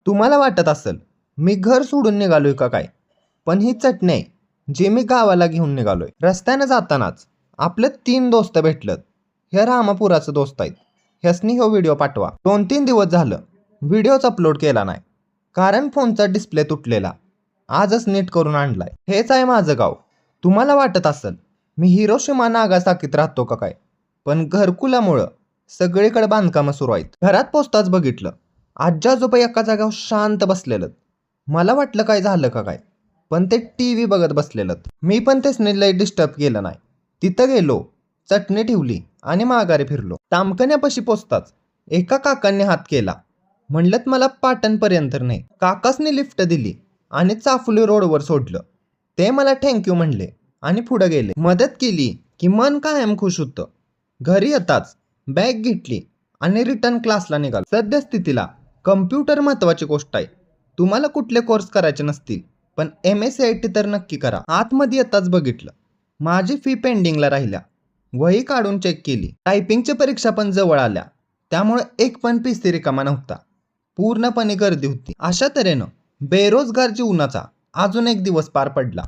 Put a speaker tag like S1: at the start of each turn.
S1: तुम्हाला वाटत असेल मी घर सोडून निघालोय का काय, पण ही चटणी आहे जे मी गावाला घेऊन निघालोय. रस्त्याने जातानाच आपले 3 दोस्त भेटलेत. हे रामापुराचे दोस्त आहेत. ह्यासनी हो व्हिडिओ पाठवा. 2-3 दिवस झालं व्हिडिओच अपलोड केला नाही, कारण फोनचा डिस्प्ले तुटलेला. आजच नीट करून आणलाय. हेच आहे माझं गाव. तुम्हाला वाटत असेल मी हिरोशिमा नागासाकीत राहतो का काय, पण घरकुलामुळं सगळीकडे बांधकामं सुरू आहेत. घरात पोचताच बघितलं आजी आजोबा एका जागेवर शांत बसलेलं. मला वाटलं काय झालं का काय, पण ते टीव्ही बघत बसलेलं. मी पण त्यासनी लय डिस्टर्ब केलं नाही. तिथं गेलो, चटणी ठेवली आणि माघारी फिरलो. तामकण्यापाशी पोचताच एका काकांनी हात केला. म्हणलं मला पाटणपर्यंत नाही. काकासनी लिफ्ट दिली आणि चाफुली रोडवर सोडलं. ते मला थँक्यू म्हणले आणि पुढे गेले. मदत केली की मन कायम खुश होतं. घरी येताच बॅग घेतली आणि रिटर्न क्लासला निघालो. सद्यस्थितीला कम्प्युटर महत्त्वाची गोष्ट आहे. तुम्हाला कुठले कोर्स करायचे नसतील, पण MSCIT तर नक्की करा. आतमध्ये येताच बघितलं माझी फी पेंडिंगला राहिल्या. वही काढून चेक केली. टायपिंगच्या परीक्षा पण जवळ आल्या, त्यामुळे एक पण PC रिकामा नव्हता. पूर्णपणे गर्दी होती. अशा तऱ्हेनं बेरोजगार जीवनाचा अजून एक दिवस पार पडला.